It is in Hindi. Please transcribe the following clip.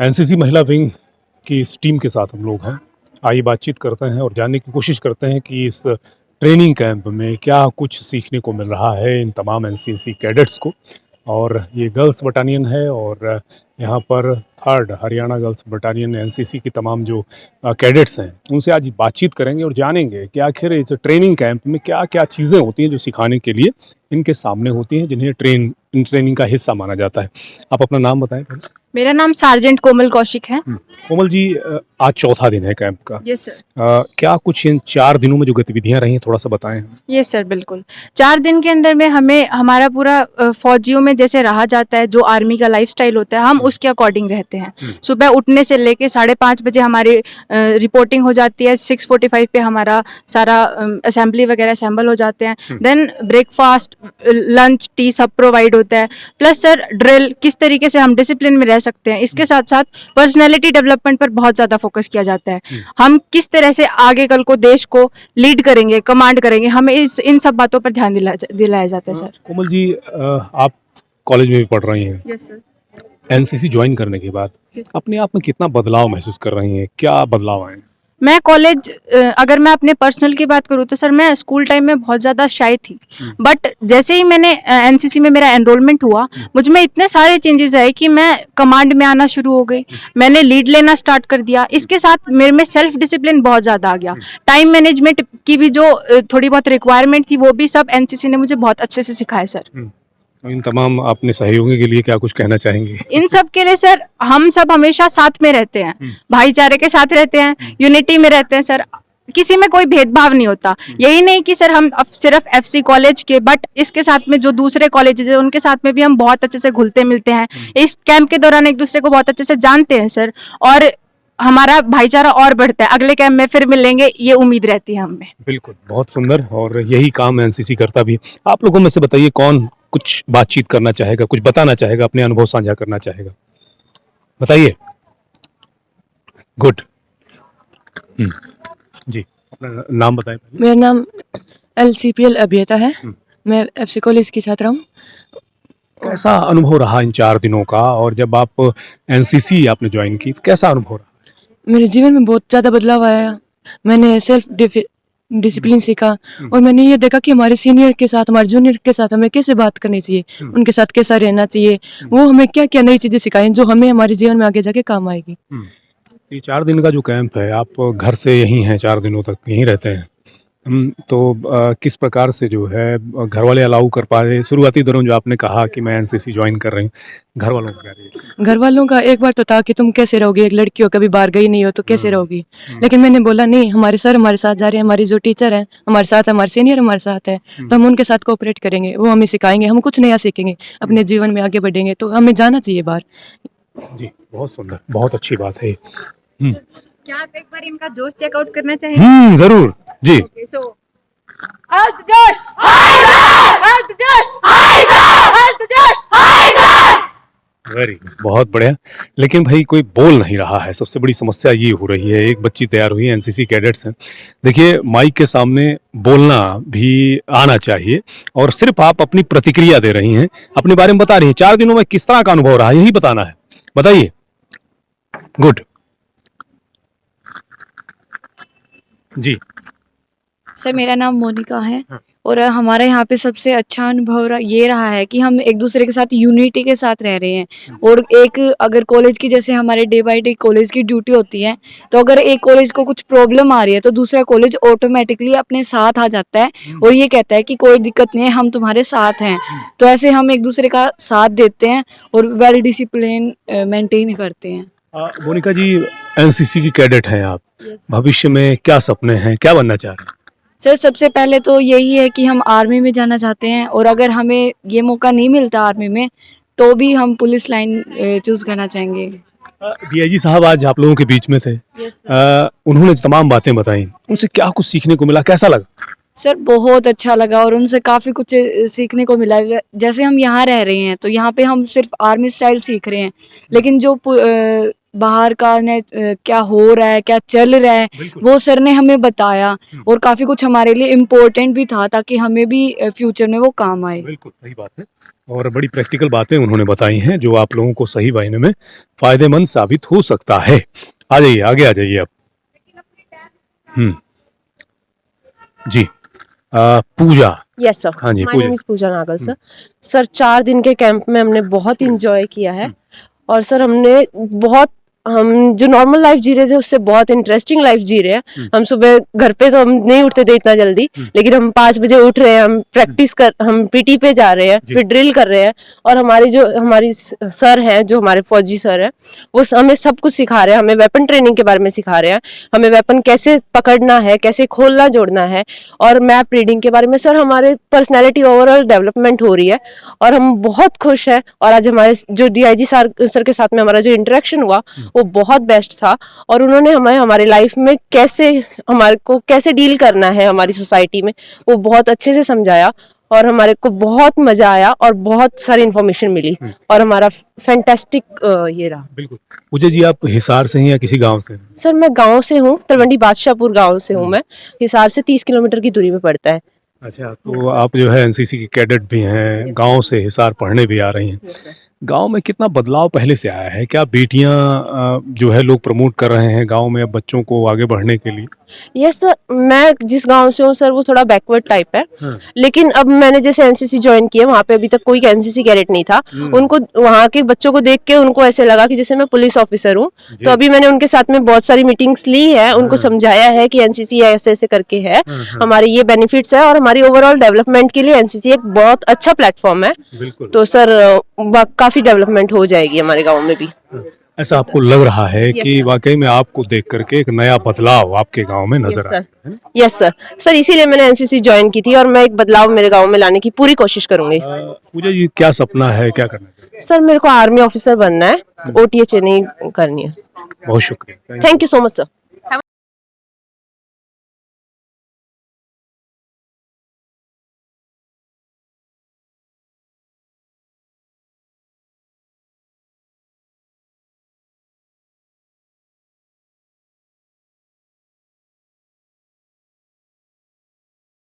एनसीसी महिला विंग की इस टीम के साथ हम लोग हैं। आइए बातचीत करते हैं और जानने की कोशिश करते हैं कि इस ट्रेनिंग कैंप में क्या कुछ सीखने को मिल रहा है इन तमाम एनसीसी कैडेट्स को। और ये गर्ल्स बटालियन है और यहाँ पर third Haryana girls battalion NCC की तमाम जो कैडेट्स हैं उनसे आज बातचीत करेंगे और जानेंगे कि आखिर इस ट्रेनिंग कैंप में क्या क्या चीज़ें होती हैं जो सिखाने के लिए इनके सामने होती हैं, जिन्हें इन ट्रेनिंग का हिस्सा माना जाता है। आप अपना नाम बताएं पहले। मेरा नाम सार्जेंट कोमल कौशिक है। कोमल जी, आज चौथा दिन है कैंप का। Yes sir. क्या कुछ इन 4 दिनों में जो गतिविधियां रही हैं थोड़ा सा बताएं। यस सर, बिल्कुल। 4 दिन के अंदर में हमें हमारा पूरा फौजियों में जैसे रहा जाता है, जो आर्मी का लाइफस्टाइल होता है, हम उसके अकॉर्डिंग रहते हैं। सुबह उठने से लेके 5:30 बजे हमारी रिपोर्टिंग हो जाती है। 6:45 पे हमारा सारा असेंबली वगैरह असेंबल हो जाते हैं। देन ब्रेकफास्ट, लंच, टी सब प्रोवाइड होता है। प्लस सर ड्रिल, किस तरीके से हम डिसिप्लिन में रह सकते हैं। इसके साथ साथ पर्सनैलिटी डेवलपमेंट पर बहुत ज़्यादा फोकस किया जाता है। हम किस तरह से आगे कल को देश को लीड करेंगे, कमांड करेंगे, हमें इन सब बातों पर ध्यान दिलाया जाता है सर। कोमल जी, आप कॉलेज में भी पढ़ रही हैं। Yes sir. एनसीसी ज्वाइन करने के बाद अपने आप में कितना बदलाव महसूस कर रही हैं, क्या बदलाव आए? मैं कॉलेज, अगर मैं अपने पर्सनल की बात करूँ तो सर मैं स्कूल टाइम में बहुत ज़्यादा शाय थी। बट जैसे ही मैंने एनसीसी में मेरा एनरोलमेंट हुआ, मुझ में इतने सारे चेंजेस आए कि मैं कमांड में आना शुरू हो गई। मैंने लीड लेना स्टार्ट कर दिया। इसके साथ मेरे में सेल्फ डिसिप्लिन बहुत ज़्यादा आ गया। टाइम मैनेजमेंट की भी जो थोड़ी बहुत रिक्वायरमेंट थी, वो भी सब एनसीसी ने मुझे बहुत अच्छे से सिखाया सर। इन तमाम अपने सहयोगी के लिए क्या कुछ कहना चाहेंगे? इन सब के लिए सर, हम सब हमेशा साथ में रहते हैं, भाईचारे के साथ रहते हैं, यूनिटी में रहते हैं सर। किसी में कोई भेदभाव नहीं होता। यही नहीं कि सर हम सिर्फ एफसी कॉलेज के, बट इसके साथ में जो दूसरे कॉलेजेस है उनके साथ में भी हम बहुत अच्छे से घुलते मिलते हैं। इस कैंप के दौरान एक दूसरे को बहुत अच्छे से जानते हैं सर, और हमारा भाईचारा और बढ़ता है। अगले कैंप में फिर मिलेंगे, ये उम्मीद रहती है हमें। बिल्कुल, बहुत सुंदर, और यही काम एनसीसी करता भी। आप लोगों में से बताइए कौन कुछ बातचीत करना चाहेगा, कुछ बताना चाहेगा, अपने अनुभव साझा करना चाहेगा, बताइए। गुड। जी, अपना नाम बताएं। मेरा नाम LCPL अभियता है। मैं एफसी कॉलेज की छात्रा हूँ। कैसा अनुभव रहा इन 4 दिनों का, और जब आप एनसीसी आपने ज्वाइन की तो कैसा अनुभव रहा? मेरे जीवन में बहुत ज़्यादा बदलाव आया। मैंने सेल्फ डिसिप्लिन सीखा, और मैंने ये देखा कि हमारे सीनियर के साथ, हमारे जूनियर के साथ हमें कैसे बात करनी चाहिए, उनके साथ कैसा रहना चाहिए। वो हमें क्या क्या नई चीज़ें सिखाई जो हमें हमारे जीवन में आगे जाके काम आएगी। ये 4 दिन का जो कैंप है, आप घर से यहीं हैं, 4 दिनों तक यहीं रहते हैं। तो किस प्रकार से जो है घर वाले अलाउ कर पाए? शुरुआती दौरान जो आपने कहा कि मैं एनसीसी ज्वाइन कर रही हूँ, घर वालों का क्या रिएक्शन? घर वालों का एक बार तो था कि तुम कैसे रहोगी, एक लड़की हो, कभी बाहर गई नहीं हो तो कैसे रहोगी। लेकिन मैंने बोला नहीं, हमारे सर हमारे साथ जा रहे हैं, हमारी जो टीचर हैं हमारे साथ, हमारे सीनियर हमारे साथ है, तो हम उनके साथ कोऑपरेट करेंगे। वो हमें सिखाएंगे, हम कुछ नया सीखेंगे, अपने जीवन में आगे बढ़ेंगे। तो हमें जाना चाहिए बाहर। जी, बहुत सुंदर, बहुत अच्छी बात है। क्या आप एक बार इनका जोश चेकआउट करना चाहेंगे? जरूर जी। Okay, so Halt the Josh! Halt the Josh! Halt the Josh! Very good, बहुत बढ़िया। लेकिन भाई कोई बोल नहीं रहा है, सबसे बड़ी समस्या ये हो रही है। एक बच्ची तैयार हुई है, एनसीसी कैडेट्स हैं। देखिए, माइक के सामने बोलना भी आना चाहिए, और सिर्फ आप अपनी प्रतिक्रिया दे रही हैं, अपने बारे में बता रही हैं। 4 दिनों में किस तरह का अनुभव रहा, यही बताना है, बताइए। गुड जी। सर मेरा नाम मोनिका है, और हमारा यहाँ पे सबसे अच्छा अनुभव ये रहा है कि हम एक दूसरे के साथ यूनिटी के साथ रह रहे हैं। और एक अगर कॉलेज की, जैसे हमारे डे बाय डे कॉलेज की ड्यूटी होती है, तो अगर एक कॉलेज को कुछ प्रॉब्लम आ रही है तो दूसरा कॉलेज ऑटोमेटिकली अपने साथ आ जाता है और ये कहता है कि कोई दिक्कत नहीं है, हम तुम्हारे साथ हैं। तो ऐसे हम एक दूसरे का साथ देते हैं और वेल डिसिप्लिन मेंटेन करते हैं। मोनिका जी, एनसीसी की कैडेट हैं आप, भविष्य में क्या सपने हैं, क्या बनना चाह रहे हैं? सर सबसे पहले तो यही है कि हम आर्मी में जाना चाहते हैं, और अगर हमें ये मौका नहीं मिलता आर्मी में तो भी हम पुलिस लाइन चूज करना चाहेंगे। डीआईजी साहब आज आप लोगों के बीच में थे। उन्होंने तमाम बातें बताई, उनसे क्या कुछ सीखने को मिला, कैसा लगा? सर बहुत अच्छा लगा, और उनसे काफ़ी कुछ सीखने को मिला। जैसे हम यहाँ रह रहे हैं तो यहाँ पे हम सिर्फ आर्मी स्टाइल सीख रहे हैं, लेकिन जो बाहर का क्या हो रहा है, क्या चल रहा है, बिल्कुल। वो सर ने हमें बताया और काफ़ी कुछ हमारे लिए इम्पोर्टेंट भी था ताकि हमें भी फ्यूचर में वो काम आए। बिल्कुल सही बात है और बड़ी प्रैक्टिकल बातें उन्होंने बताई हैं जो आप लोगों को सही मायने में फायदेमंद साबित हो सकता है। आ जाइए, आगे आ जाइए आप। जी। पूजा। यस सर, हाँ जी, my Pooja. Name is Pooja Nagal sir. Sir 4 दिन के कैंप में हमने बहुत इंजॉय किया है और सर हम जो नॉर्मल लाइफ जी रहे थे उससे बहुत इंटरेस्टिंग लाइफ जी रहे हैं। हम सुबह घर पे तो हम नहीं उठते थे इतना जल्दी, लेकिन हम 5 बजे उठ रहे हैं, हम पीटी पे जा रहे हैं, जी। फिर ड्रिल कर रहे हैं और हमारी सर हैं जो हमारे फौजी सर हैं, वो हमें सब कुछ सिखा रहे हैं, हमें वेपन ट्रेनिंग के बारे में सिखा रहे हैं, हमें वेपन कैसे पकड़ना है, कैसे खोलना जोड़ना है और मैप रीडिंग के बारे में। सर हमारे पर्सनैलिटी ओवरऑल डेवलपमेंट हो रही है और हम बहुत खुश हैं। और आज हमारे जो डीआईजी सर के साथ में हमारा जो इंटरेक्शन हुआ वो बहुत बेस्ट था और उन्होंने हमें हमारी लाइफ में हमारे को कैसे डील करना है हमारी सोसाइटी में, वो बहुत अच्छे से समझाया और हमारे को बहुत मजा आया और बहुत सारी इन्फॉर्मेशन मिली और हमारा फैंटास्टिक ये रहा। बिल्कुल। पूजा जी, आप हिसार से हैं या किसी गांव से? सर मैं गांव से हूँ, तलवंडी बादशाहपुर गांव से हूँ मैं। हिसार से 30 किलोमीटर की दूरी पे पड़ता है। अच्छा, तो आप जो है एनसीसी की कैडेट भी हैं, गांव से हिसार पढ़ने भी आ रही हैं। गांव में कितना बदलाव पहले से आया है? क्या बेटियां जो है लोग प्रमोट कर रहे हैं गांव में अब बच्चों को आगे बढ़ने के लिए? यस सर, मैं जिस गांव से हूँ सर वो थोड़ा बैकवर्ड टाइप है, लेकिन अब मैंने जैसे एनसीसी ज्वाइन किया, वहाँ पे अभी तक कोई एनसीसी कैडेट नहीं था। उनको वहाँ के बच्चों को देख के उनको ऐसे लगा कि जैसे मैं पुलिस ऑफिसर हूँ। तो अभी मैंने उनके साथ में बहुत सारी मीटिंग्स ली है, उनको समझाया है कि एनसीसी ऐसे ऐसे करके है, हमारे ये बेनिफिट्स है और हमारी ओवरऑल डेवलपमेंट के लिए एनसीसी एक बहुत अच्छा प्लेटफॉर्म है। बिल्कुल। तो सर काफी डेवलपमेंट हो जाएगी हमारे गाँव में भी। ऐसा आपको लग रहा है Yes, कि sir. वाकई में आपको देख करके एक नया बदलाव आपके गांव में नजर आया है? यस सर, सर इसीलिए मैंने एनसीसी ज्वाइन की थी और मैं एक बदलाव मेरे गांव में लाने की पूरी कोशिश करूंगी। पूजा जी, क्या सपना है, क्या करना चाहिए? सर मेरे को आर्मी ऑफिसर बनना है, ओटीए ट्रेनिंग करनी है। बहुत शुक्रिया। Thank you so much sir.